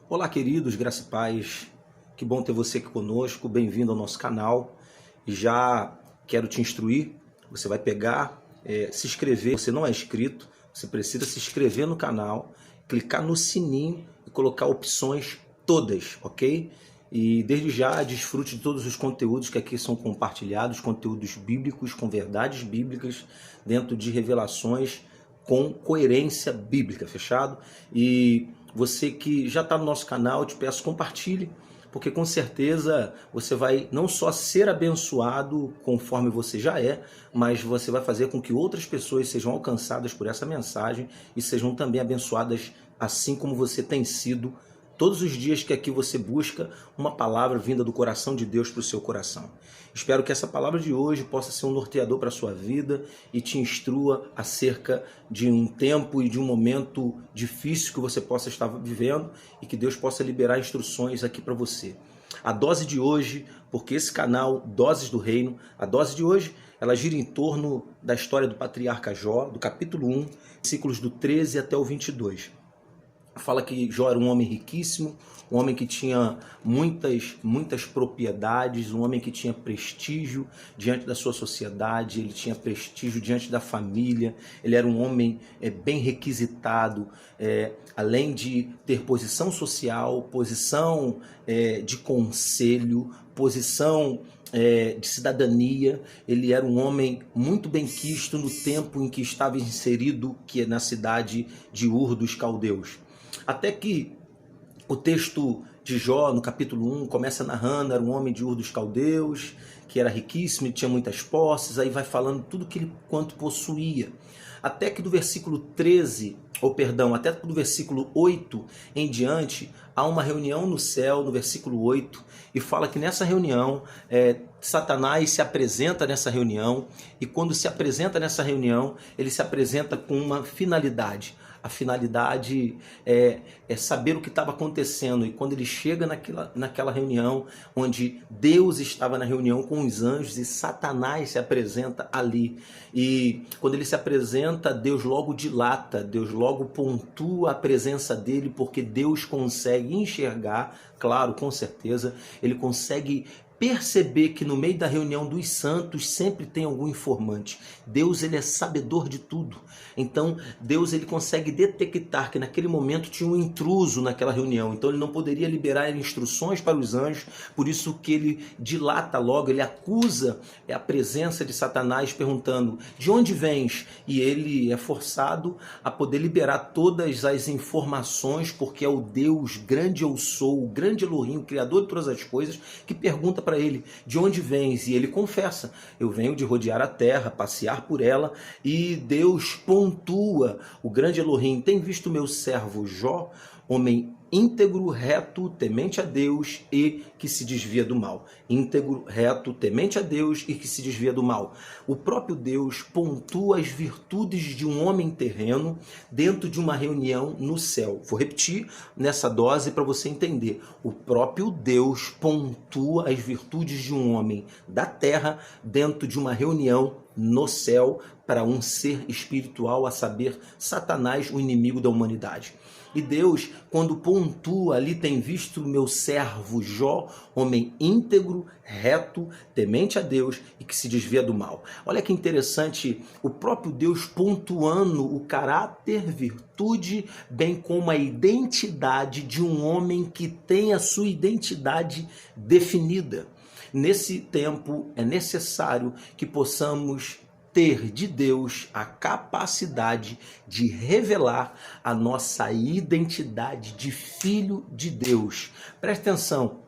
Olá, queridos, graça e paz. Que bom ter você aqui conosco. Bem-vindo ao nosso canal. E já quero te instruir. Você vai pegar, se inscrever. Você não é inscrito, você precisa se inscrever no canal, clicar no sininho e colocar opções todas, ok? E desde já desfrute de todos os conteúdos que aqui são compartilhados, conteúdos bíblicos com verdades bíblicas dentro de revelações com coerência bíblica, fechado? E você que já está no nosso canal, eu te peço, compartilhe, porque com certeza você vai não só ser abençoado conforme você já é, mas você vai fazer com que outras pessoas sejam alcançadas por essa mensagem e sejam também abençoadas assim como você tem sido todos os dias que aqui você busca uma palavra vinda do coração de Deus para o seu coração. Espero que essa palavra de hoje possa ser um norteador para a sua vida e te instrua acerca de um tempo e de um momento difícil que você possa estar vivendo e que Deus possa liberar instruções aqui para você. A dose de hoje, porque esse canal, Doses do Reino, a dose de hoje, ela gira em torno da história do patriarca Jó, do capítulo 1, versículos do 13 até o 22. Fala que Jó era um homem riquíssimo, um homem que tinha muitas propriedades, um homem que tinha prestígio diante da sua sociedade, ele tinha prestígio diante da família, ele era um homem bem requisitado, além de ter posição social, posição de conselho, posição de cidadania. Ele era um homem muito bem quisto no tempo em que estava inserido, que é na cidade de Ur dos Caldeus. Até que o texto de Jó, no capítulo 1, começa narrando, era um homem de Ur dos Caldeus, que era riquíssimo e tinha muitas posses, aí vai falando tudo que ele quanto possuía. Até que do versículo 13, até do versículo 8 em diante, há uma reunião no céu, no versículo 8, e fala que nessa reunião, Satanás se apresenta nessa reunião, e quando se apresenta nessa reunião, ele se apresenta com uma finalidade. A finalidade é saber o que estava acontecendo. E quando ele chega naquela reunião, onde Deus estava na reunião com os anjos e Satanás se apresenta ali. E quando ele se apresenta, Deus logo dilata, Deus logo pontua a presença dele, porque Deus consegue enxergar, claro, com certeza, ele consegue perceber que no meio da reunião dos santos sempre tem algum informante. Deus, ele é sabedor de tudo. Então, Deus, ele consegue detectar que naquele momento tinha um intruso naquela reunião. Então, ele não poderia liberar instruções para os anjos. Por isso que ele dilata logo, ele acusa a presença de Satanás, perguntando: de onde vens? E ele é forçado a poder liberar todas as informações, porque é o Deus grande eu sou, o grande Elohim, o Criador de todas as coisas, que pergunta para ele: de onde vens? E ele confessa: eu venho de rodear a terra, passear por ela. E Deus pontua, o grande Elohim: tem visto meu servo Jó, homem íntegro, reto, temente a Deus e que se desvia do mal. Íntegro, reto, temente a Deus e que se desvia do mal. O próprio Deus pontua as virtudes de um homem terreno dentro de uma reunião no céu. Vou repetir nessa dose para você entender. O próprio Deus pontua as virtudes de um homem da terra dentro de uma reunião no céu para um ser espiritual, a saber, Satanás, o inimigo da humanidade. E Deus, quando pontua ali, tem visto o meu servo Jó, homem íntegro, reto, temente a Deus e que se desvia do mal. Olha que interessante, o próprio Deus pontuando o caráter, virtude, bem como a identidade de um homem que tem a sua identidade definida. Nesse tempo é necessário que possamos ter de Deus a capacidade de revelar a nossa identidade de filho de Deus. Presta atenção,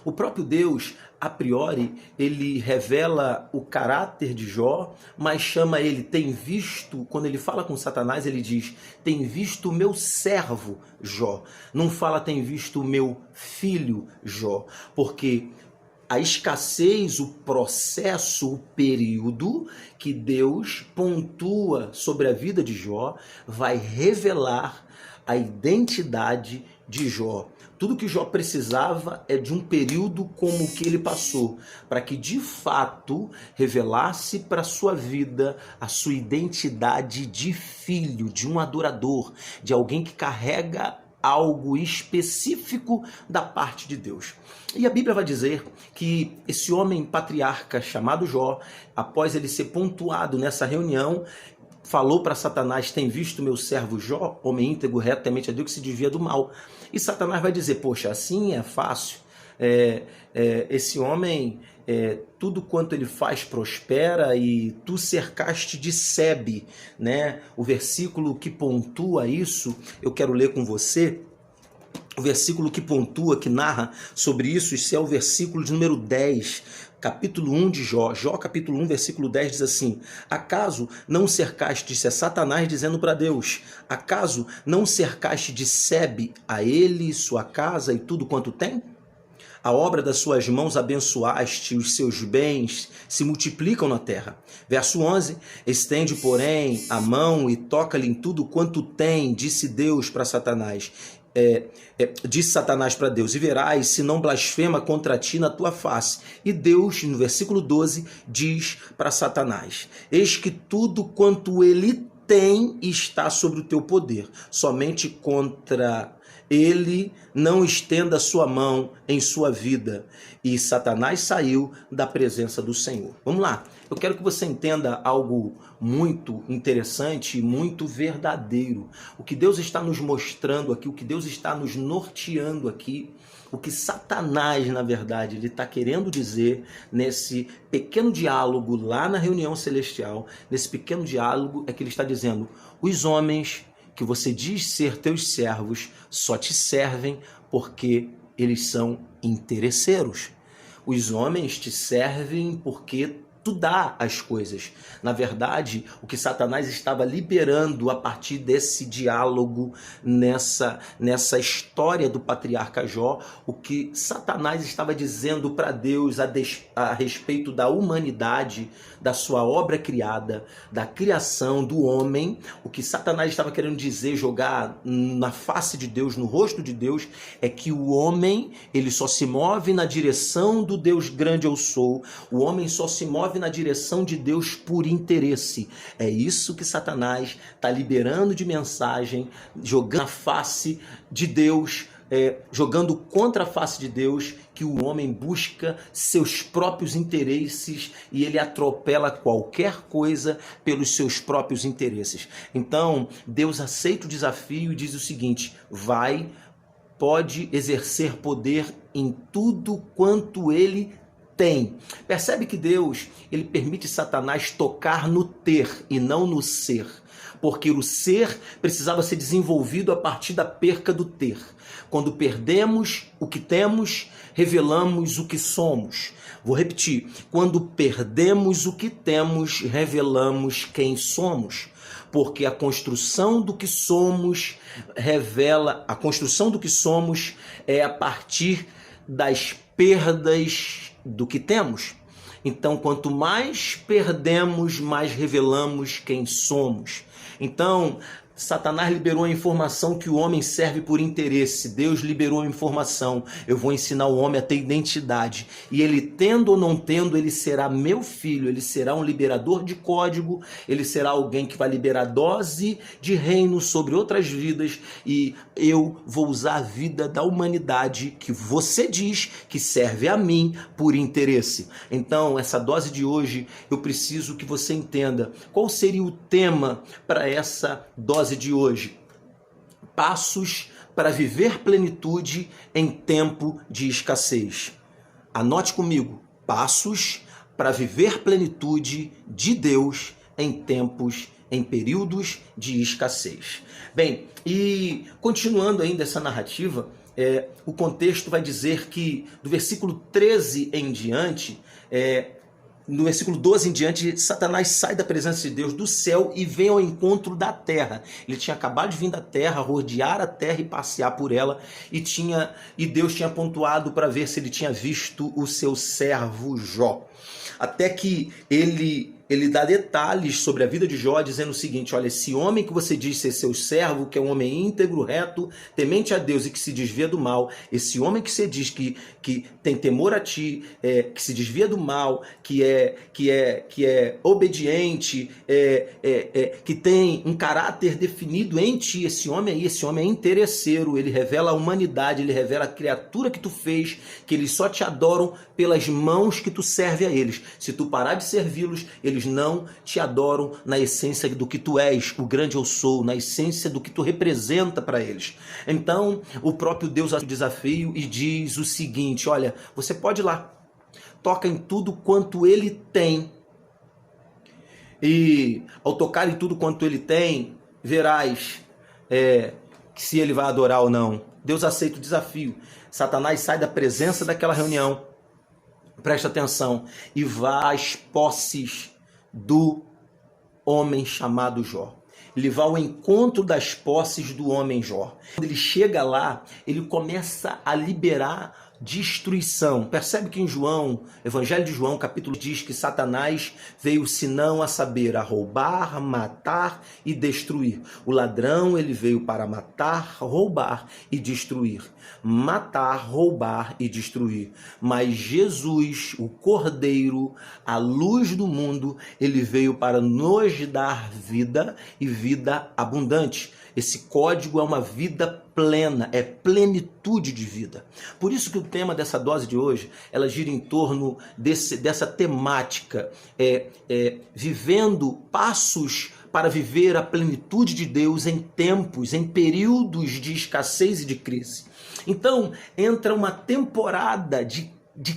o próprio Deus, a priori, ele revela o caráter de Jó, mas chama ele, tem visto, quando ele fala com Satanás, ele diz: tem visto o meu servo Jó. Não fala tem visto o meu filho Jó, porque a escassez, o processo, o período que Deus pontua sobre a vida de Jó vai revelar a identidade de Jó. Tudo que Jó precisava é de um período como o que ele passou, para que de fato revelasse para a sua vida a sua identidade de filho, de um adorador, de alguém que carrega algo específico da parte de Deus. E a Bíblia vai dizer que esse homem patriarca chamado Jó, após ele ser pontuado nessa reunião, falou para Satanás: tem visto meu servo Jó, homem íntegro, reto, temente a Deus, que se desvia do mal. E Satanás vai dizer: poxa, assim é fácil. Esse homem, tudo quanto ele faz prospera, e tu cercaste de sebe, né? O versículo que pontua isso, eu quero ler com você. O versículo que pontua, que narra sobre isso, esse é o versículo de número 10, capítulo 1 de Jó. Jó, capítulo 1, versículo 10 diz assim: acaso não cercaste, isso é Satanás dizendo para Deus, acaso não cercaste de sebe a ele, sua casa e tudo quanto tem? A obra das suas mãos abençoaste, os seus bens se multiplicam na terra. Verso 11, estende, porém, a mão e toca-lhe em tudo quanto tem, disse Deus para Satanás. Disse Satanás para Deus: e verás se não blasfema contra ti na tua face. E Deus, no versículo 12, diz para Satanás: eis que tudo quanto ele tem está sobre o teu poder, somente contra ele não estenda sua mão em sua vida. E Satanás saiu da presença do Senhor. Vamos lá, eu quero que você entenda algo muito interessante e muito verdadeiro. O que Deus está nos mostrando aqui, o que Deus está nos norteando aqui, o que Satanás, na verdade, ele está querendo dizer nesse pequeno diálogo lá na reunião celestial, nesse pequeno diálogo é que ele está dizendo: os homens que você diz ser teus servos só te servem porque eles são interesseiros. Os homens te servem porque tu dá as coisas. Na verdade, o que Satanás estava liberando a partir desse diálogo, nessa história do patriarca Jó, o que Satanás estava dizendo para Deus a respeito da humanidade, da sua obra criada, da criação do homem, o que Satanás estava querendo dizer, jogar na face de Deus, no rosto de Deus, é que o homem, ele só se move na direção do Deus grande eu sou. O homem só se move na direção de Deus por interesse. É isso que Satanás está liberando de mensagem, jogando na face de Deus, jogando contra a face de Deus, que o homem busca seus próprios interesses e ele atropela qualquer coisa pelos seus próprios interesses. Então, Deus aceita o desafio e diz o seguinte: pode exercer poder em tudo quanto ele tem. Percebe que Deus, ele permite Satanás tocar no ter e não no ser, porque o ser precisava ser desenvolvido a partir da perca do ter. Quando perdemos o que temos, revelamos o que somos. Vou repetir: quando perdemos o que temos, revelamos quem somos. Porque a construção do que somos a construção do que somos é a partir das perdas do que temos. Então, quanto mais perdemos, mais revelamos quem somos. Então, Satanás liberou a informação que o homem serve por interesse. Deus liberou a informação: eu vou ensinar o homem a ter identidade. E ele, tendo ou não tendo, ele será meu filho. Ele será um liberador de código. Ele será alguém que vai liberar dose de reino sobre outras vidas. E eu vou usar a vida da humanidade que você diz que serve a mim por interesse. Então, essa dose de hoje, eu preciso que você entenda qual seria o tema para essa dose de hoje: passos para viver plenitude em tempo de escassez. Anote comigo: passos para viver plenitude de Deus em períodos de escassez. Bem, e continuando ainda essa narrativa, o contexto vai dizer que do versículo 13 em diante, no versículo 12 em diante, Satanás sai da presença de Deus do céu e vem ao encontro da terra. Ele tinha acabado de vir da terra, rodear a terra e passear por ela, e Deus tinha pontuado para ver se ele tinha visto o seu servo Jó. Até que ele ele dá detalhes sobre a vida de Jó, dizendo o seguinte: olha, esse homem que você diz ser seu servo, que é um homem íntegro, reto, temente a Deus e que se desvia do mal, esse homem que você diz que tem temor a ti, que se desvia do mal, que é obediente, que tem um caráter definido em ti, esse homem é interesseiro, ele revela a humanidade, ele revela a criatura que tu fez, que eles só te adoram pelas mãos que tu serve a eles. Se tu parar de servi-los, eles não te adoram na essência do que tu és, o grande eu sou, na essência do que tu representa para eles. Então, o próprio Deus faz o desafio e diz o seguinte: olha, você pode ir lá, toca em tudo quanto ele tem, e ao tocar em tudo quanto ele tem, verás que se ele vai adorar ou não. Deus aceita o desafio. Satanás sai da presença daquela reunião, presta atenção, e vai às posses do homem chamado Jó. Ele vai ao encontro das posses do homem Jó. Quando ele chega lá, ele começa a liberar destruição. Percebe que em João, Evangelho de João, capítulo, diz que Satanás veio senão a saber, a roubar, matar e destruir. O ladrão, ele veio para matar, roubar e destruir. Matar, roubar e destruir. Mas Jesus, o Cordeiro, a luz do mundo, ele veio para nos dar vida e vida abundante. Esse código é uma vida plena, é plenitude de vida. Por isso que o tema dessa dose de hoje, ela gira em torno dessa temática, vivendo passos para viver a plenitude de Deus em tempos, em períodos de escassez e de crise. Então, entra uma temporada de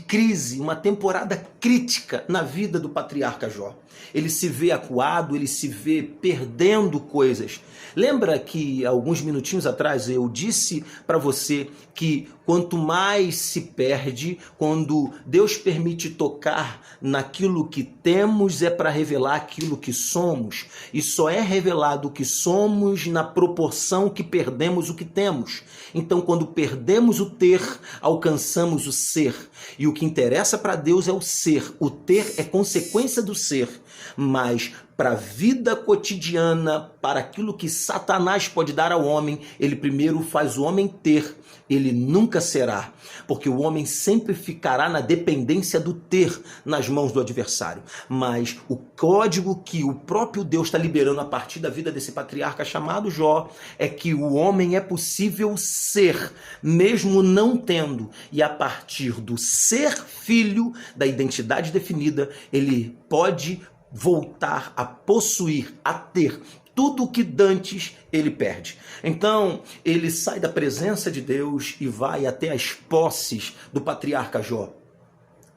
crise, uma temporada crítica na vida do patriarca Jó. Ele se vê acuado, ele se vê perdendo coisas. Lembra que alguns minutinhos atrás eu disse para você que quanto mais se perde, quando Deus permite tocar naquilo que temos, é para revelar aquilo que somos. E só é revelado o que somos na proporção que perdemos o que temos. Então, quando perdemos o ter, alcançamos o ser. E o que interessa para Deus é o ser. O ter é consequência do ser. Mas para a vida cotidiana, para aquilo que Satanás pode dar ao homem, ele primeiro faz o homem ter, ele nunca será, porque o homem sempre ficará na dependência do ter nas mãos do adversário. Mas o código que o próprio Deus está liberando a partir da vida desse patriarca chamado Jó é que o homem é possível ser, mesmo não tendo, e a partir do ser filho, da identidade definida, ele pode voltar a possuir, a ter tudo o que dantes ele perde. Então, ele sai da presença de Deus e vai até as posses do patriarca Jó.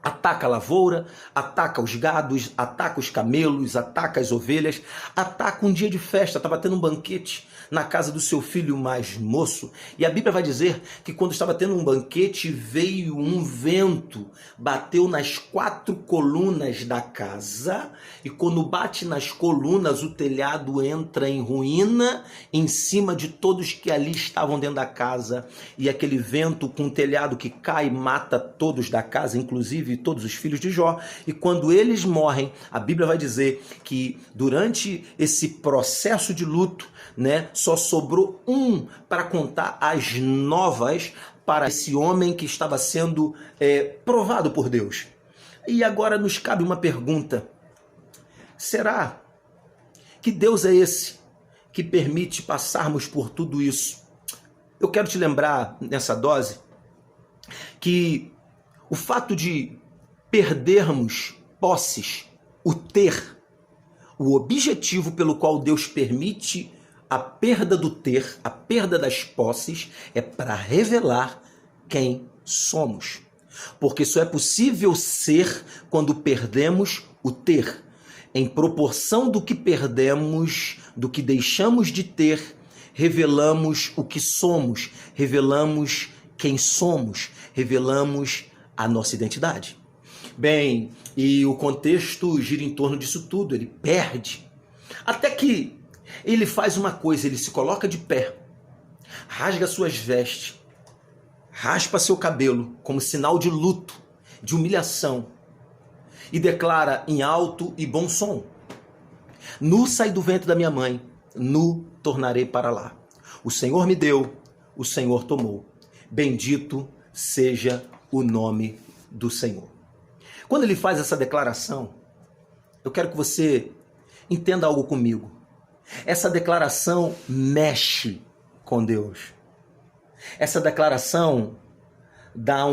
Ataca a lavoura, ataca os gados, ataca os camelos, ataca as ovelhas, ataca um dia de festa. Estava tendo um banquete na casa do seu filho mais moço, e a Bíblia vai dizer que quando estava tendo um banquete, veio um vento, bateu nas 4 colunas da casa, e quando bate nas colunas, o telhado entra em ruína em cima de todos que ali estavam dentro da casa, e aquele vento com o telhado que cai mata todos da casa, inclusive todos os filhos de Jó. E quando eles morrem, a Bíblia vai dizer que durante esse processo de luto, só sobrou um para contar as novas para esse homem que estava sendo provado por Deus. E agora nos cabe uma pergunta: será que Deus é esse que permite passarmos por tudo isso? Eu quero te lembrar nessa dose que o fato de perdermos posses, o ter, o objetivo pelo qual Deus permite a perda do ter, a perda das posses, é para revelar quem somos. Porque só é possível ser quando perdemos o ter. Em proporção do que perdemos, do que deixamos de ter, revelamos o que somos, revelamos quem somos, revelamos a nossa identidade. Bem, e o contexto gira em torno disso tudo, ele perde. Até que ele faz uma coisa, ele se coloca de pé, rasga suas vestes, raspa seu cabelo como sinal de luto, de humilhação, e declara em alto e bom som: Nu saí do ventre da minha mãe, nu tornarei para lá. O Senhor me deu, o Senhor tomou. Bendito seja o nome do Senhor. Quando ele faz essa declaração, eu quero que você entenda algo comigo. Essa declaração mexe com Deus. Essa declaração dá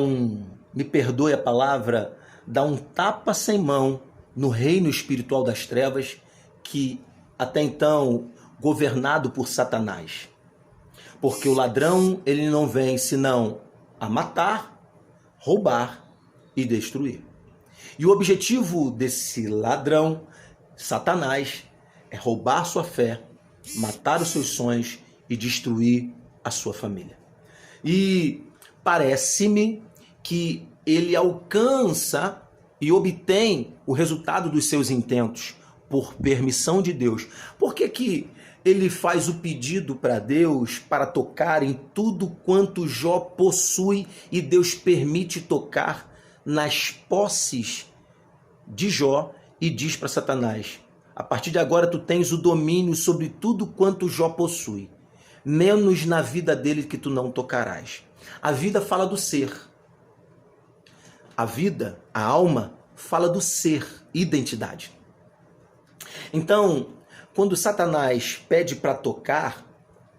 me perdoe a palavra, dá um tapa sem mão no reino espiritual das trevas que até então governado por Satanás. Porque o ladrão, ele não vem senão a matar, roubar e destruir. E o objetivo desse ladrão, Satanás, é roubar sua fé, matar os seus sonhos e destruir a sua família. E parece-me que ele alcança e obtém o resultado dos seus intentos por permissão de Deus. Por que ele faz o pedido para Deus para tocar em tudo quanto Jó possui e Deus permite tocar nas posses de Jó e diz para Satanás: a partir de agora tu tens o domínio sobre tudo quanto Jó possui, menos na vida dele que tu não tocarás. A vida fala do ser. A vida, a alma, fala do ser, identidade. Então, quando Satanás pede para tocar,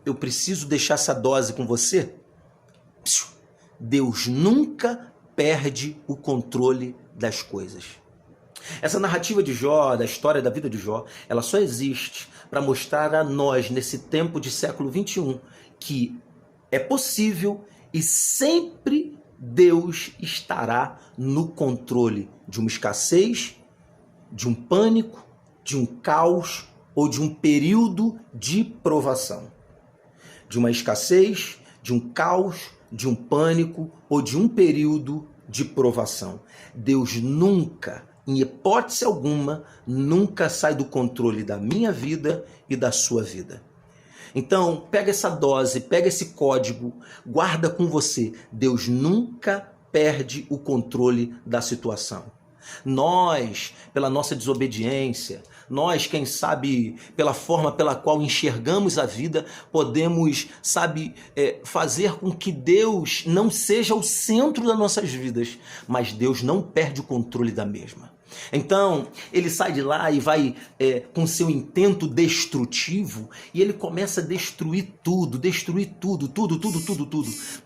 eu preciso deixar essa dose com você. Deus nunca perde o controle das coisas. Essa narrativa de Jó, da história da vida de Jó, ela só existe para mostrar a nós, nesse tempo de século XXI, que é possível e sempre Deus estará no controle de uma escassez, de um pânico, de um caos ou de um período de provação. De uma escassez, de um caos, de um pânico ou de um período de provação. Deus nunca, em hipótese alguma, nunca sai do controle da minha vida e da sua vida. Então, pega essa dose, pega esse código, guarda com você. Deus nunca perde o controle da situação. Nós, pela nossa desobediência, nós, quem sabe, pela forma pela qual enxergamos a vida, podemos, fazer com que Deus não seja o centro das nossas vidas, mas Deus não perde o controle da mesma. Então, ele sai de lá e vai com seu intento destrutivo e ele começa a destruir tudo.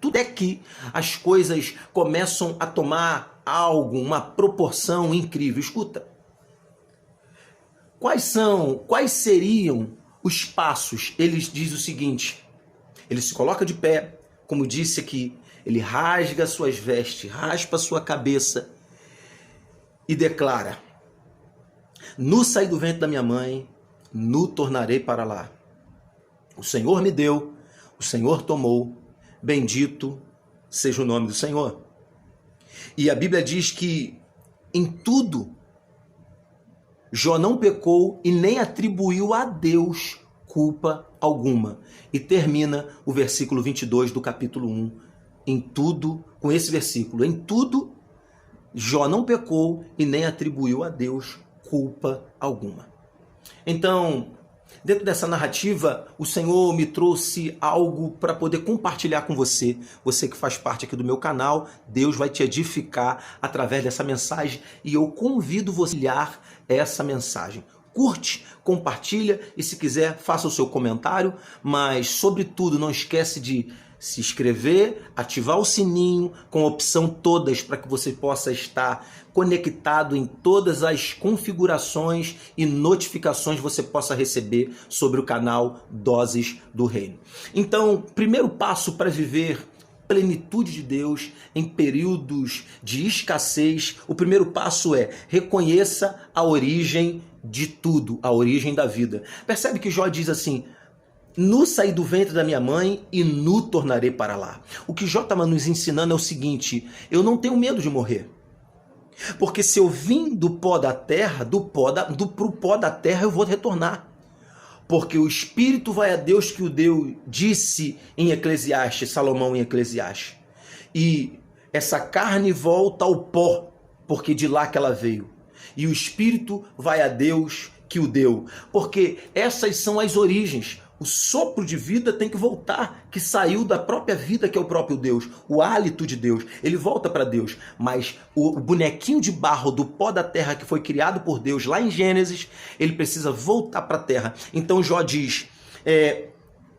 Tudo é que as coisas começam a tomar uma proporção incrível. Escuta, quais seriam os passos? Ele diz o seguinte, ele se coloca de pé, como disse aqui, ele rasga suas vestes, raspa sua cabeça, e declara: Nu saí do ventre da minha mãe, nu tornarei para lá. O Senhor me deu, o Senhor tomou, bendito seja o nome do Senhor. E a Bíblia diz que em tudo Jó não pecou e nem atribuiu a Deus culpa alguma. E termina o versículo 22 do capítulo 1, em tudo, com esse versículo, em tudo Jó não pecou e nem atribuiu a Deus culpa alguma. Então, dentro dessa narrativa, o Senhor me trouxe algo para poder compartilhar com você. Você que faz parte aqui do meu canal, Deus vai te edificar através dessa mensagem e eu convido você a olhar essa mensagem. Curte, compartilha e se quiser faça o seu comentário, mas sobretudo não esquece de se inscrever, ativar o sininho com a opção todas para que você possa estar conectado em todas as configurações e notificações que você possa receber sobre o canal Doses do Reino. Então, primeiro passo para viver plenitude de Deus em períodos de escassez, o primeiro passo é: reconheça a origem de tudo, a origem da vida. Percebe que Jó diz assim: Nu saí do ventre da minha mãe e nu tornarei para lá. O que Jó estava nos ensinando é o seguinte: eu não tenho medo de morrer. Porque se eu vim do pó da terra, pro pó da terra eu vou retornar. Porque o Espírito vai a Deus que o deu, disse em Eclesiastes, Salomão em Eclesiastes. E essa carne volta ao pó, porque de lá que ela veio. e o espírito vai a Deus que o deu. Porque essas são as origens. O sopro de vida tem que voltar, que saiu da própria vida, que é o próprio Deus, o hálito de Deus, ele volta para Deus. Mas o bonequinho de barro do pó da terra que foi criado por Deus lá em Gênesis, ele precisa voltar para a terra. Então Jó diz,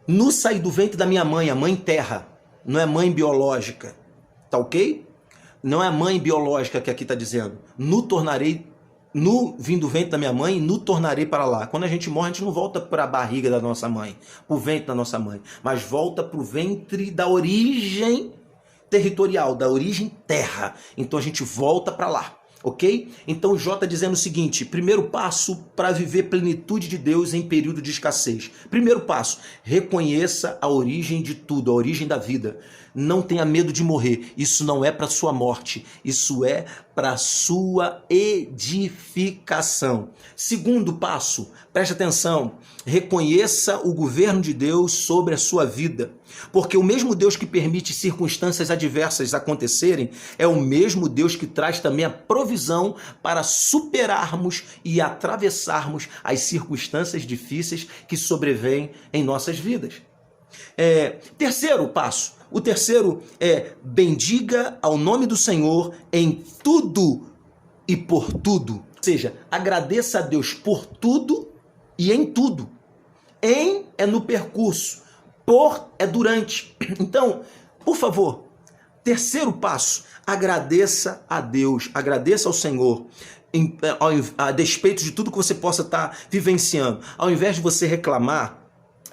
no saí do ventre da minha mãe, a mãe terra, não é mãe biológica, tá ok? Não é a mãe biológica que aqui está dizendo, vim do ventre da minha mãe, no tornarei para lá. Quando a gente morre, a gente não volta para a barriga da nossa mãe, para o ventre da nossa mãe, mas volta para o ventre da origem territorial, da origem terra. Então a gente volta para lá, ok? Então Jó está dizendo o seguinte, primeiro passo para viver plenitude de Deus em período de escassez. Primeiro passo, reconheça a origem de tudo, a origem da vida. Não tenha medo de morrer, isso não é para sua morte, isso é para sua edificação. Segundo passo, preste atenção, reconheça o governo de Deus sobre a sua vida, porque o mesmo Deus que permite circunstâncias adversas acontecerem, é o mesmo Deus que traz também a provisão para superarmos e atravessarmos as circunstâncias difíceis que sobrevêm em nossas vidas. Terceiro passo, o terceiro é bendiga ao nome do Senhor em tudo e por tudo. Ou seja, agradeça a Deus por tudo e em tudo. Em é no percurso, por é durante. Então, por favor, terceiro passo, agradeça a Deus, agradeça ao Senhor. A despeito de tudo que você possa estar vivenciando. Ao invés de você reclamar,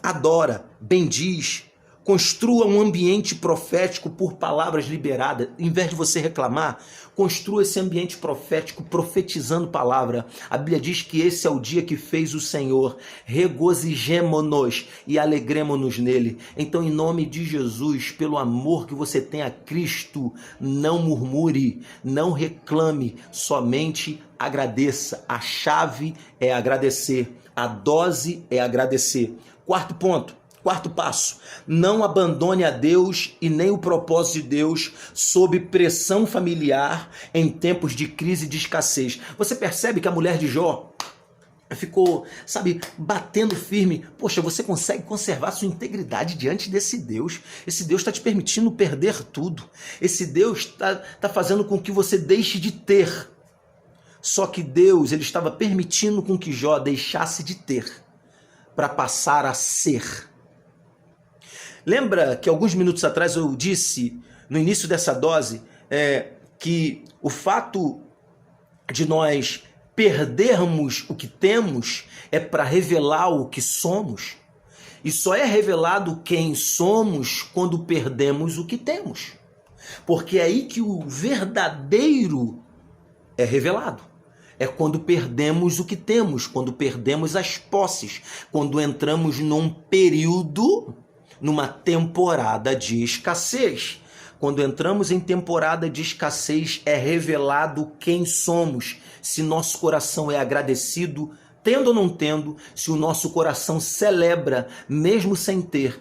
adora, bendiz, construa um ambiente profético por palavras liberadas. Em vez de você reclamar, construa esse ambiente profético profetizando palavra. A Bíblia diz que esse é o dia que fez o Senhor. Regozijemo-nos e alegremo-nos nele. Então, em nome de Jesus, pelo amor que você tem a Cristo, não murmure, não reclame, somente agradeça. A chave é agradecer. A dose é agradecer. Quarto ponto, quarto passo, não abandone a Deus e nem o propósito de Deus sob pressão familiar em tempos de crise e de escassez. Você percebe que a mulher de Jó ficou, batendo firme. Poxa, você consegue conservar sua integridade diante desse Deus. Esse Deus está te permitindo perder tudo. Esse Deus está fazendo com que você deixe de ter. Só que Deus, ele estava permitindo com que Jó deixasse de ter para passar a ser. Lembra que alguns minutos atrás eu disse, no início dessa dose, que o fato de nós perdermos o que temos é para revelar o que somos. E só é revelado quem somos quando perdemos o que temos. Porque é aí que o verdadeiro é revelado. É quando perdemos o que temos, quando perdemos as posses, quando entramos num período, numa temporada de escassez. Quando entramos em temporada de escassez, é revelado quem somos, se nosso coração é agradecido, tendo ou não tendo, se o nosso coração celebra, mesmo sem ter,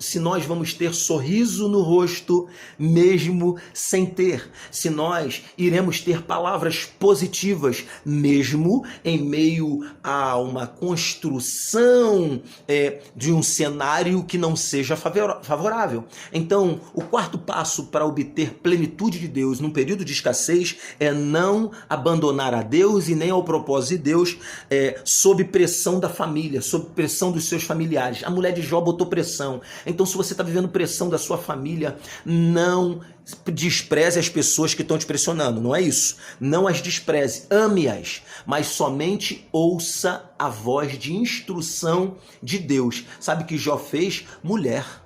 se nós vamos ter sorriso no rosto, mesmo sem ter, se nós iremos ter palavras positivas, mesmo em meio a uma construção de um cenário que não seja favorável. Então, o quarto passo para obter plenitude de Deus num período de escassez é não abandonar a Deus e nem ao propósito de Deus, sob pressão da família, sob pressão dos seus familiares. A mulher de Jó botou pressão. Então, se você está vivendo pressão da sua família, não despreze as pessoas que estão te pressionando, não é isso? Não as despreze, ame-as, mas somente ouça a voz de instrução de Deus. Sabe o que Jó fez? Mulher.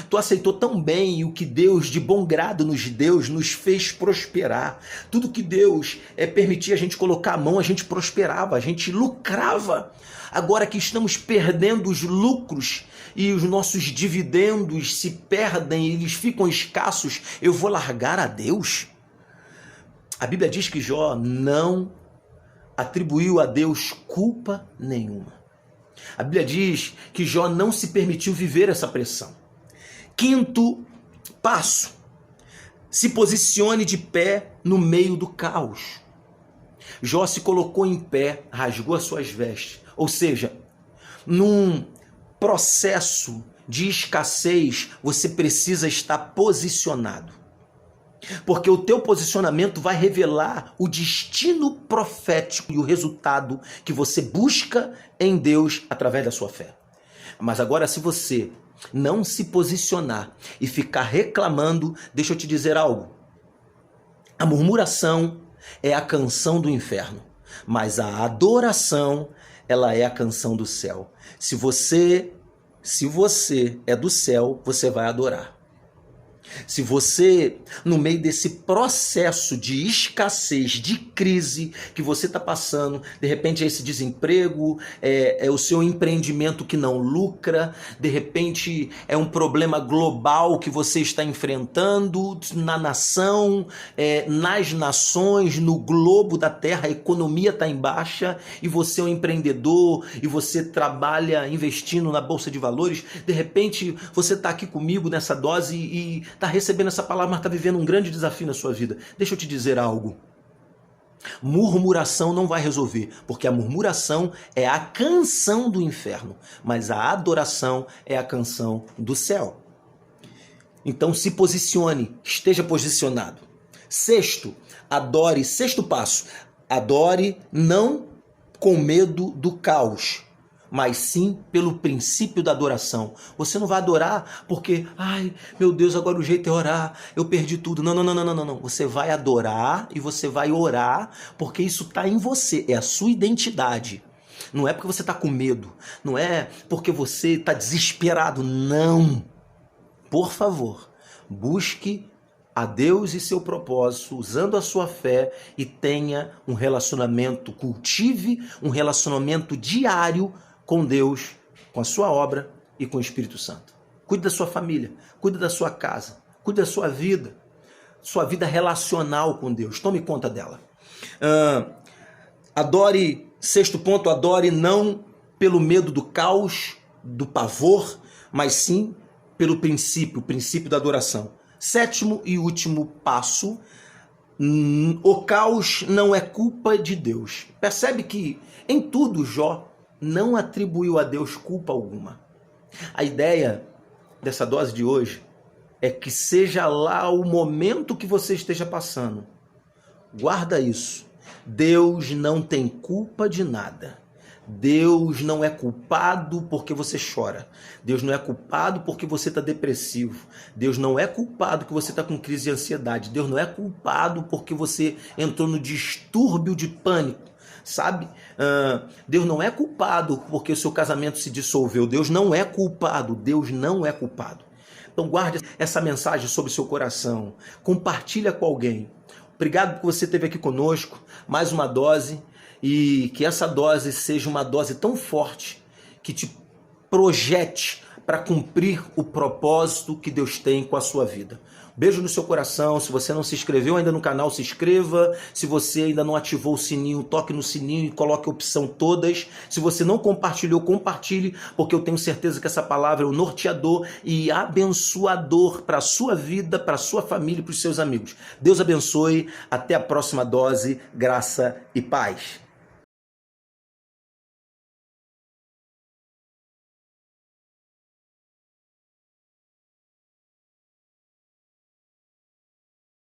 Tu aceitou tão bem o que Deus de bom grado nos deu, nos fez prosperar. Tudo que Deus permitia a gente colocar a mão, a gente prosperava, a gente lucrava. Agora que estamos perdendo os lucros e os nossos dividendos se perdem e eles ficam escassos, eu vou largar a Deus? A Bíblia diz que Jó não atribuiu a Deus culpa nenhuma. A Bíblia diz que Jó não se permitiu viver essa pressão. Quinto passo, se posicione de pé no meio do caos. Jó se colocou em pé, rasgou as suas vestes. Ou seja, num processo de escassez, você precisa estar posicionado. Porque o teu posicionamento vai revelar o destino profético e o resultado que você busca em Deus através da sua fé. Mas agora, se você não se posicionar e ficar reclamando, deixa eu te dizer algo. A murmuração é a canção do inferno, mas a adoração, ela é a canção do céu. Se você é do céu, você vai adorar. Se você, no meio desse processo de escassez, de crise que você está passando, de repente é esse desemprego, é o seu empreendimento que não lucra, de repente é um problema global que você está enfrentando na nação, nas nações, no globo da terra, a economia está em baixa e você é um empreendedor e você trabalha investindo na Bolsa de Valores, de repente você está aqui comigo nessa dose e está recebendo essa palavra, mas está vivendo um grande desafio na sua vida. Deixa eu te dizer algo. Murmuração não vai resolver, porque a murmuração é a canção do inferno, mas a adoração é a canção do céu. Então se posicione, esteja posicionado. Sexto passo, adore não com medo do caos, mas sim pelo princípio da adoração. Você não vai adorar porque, ai, meu Deus, agora o jeito é orar, eu perdi tudo. Não. Você vai adorar e você vai orar porque isso está em você, é a sua identidade. Não é porque você está com medo, não é porque você está desesperado, não. Por favor, busque a Deus e seu propósito, usando a sua fé e tenha um relacionamento, cultive um relacionamento diário com Deus, com a sua obra e com o Espírito Santo. Cuide da sua família, cuide da sua casa, cuide da sua vida relacional com Deus. Tome conta dela. Sexto ponto, adore não pelo medo do caos, do pavor, mas sim pelo princípio, o princípio da adoração. Sétimo e último passo, o caos não é culpa de Deus. Percebe que em tudo Jó não atribuiu a Deus culpa alguma. A ideia dessa dose de hoje é que seja lá o momento que você esteja passando, guarda isso. Deus não tem culpa de nada. Deus não é culpado porque você chora. Deus não é culpado porque você está depressivo. Deus não é culpado porque você está com crise de ansiedade. Deus não é culpado porque você entrou no distúrbio de pânico. Sabe? Deus não é culpado porque o seu casamento se dissolveu. Deus não é culpado. Deus não é culpado. Então guarde essa mensagem sobre o seu coração. Compartilha com alguém. Obrigado por você esteve aqui conosco. Mais uma dose. E que essa dose seja uma dose tão forte que te projete para cumprir o propósito que Deus tem com a sua vida. Beijo no seu coração. Se você não se inscreveu ainda no canal, se inscreva. Se você ainda não ativou o sininho, toque no sininho e coloque a opção todas. Se você não compartilhou, compartilhe, porque eu tenho certeza que essa palavra é o norteador e abençoador para a sua vida, para a sua família e para os seus amigos. Deus abençoe. Até a próxima dose. Graça e paz.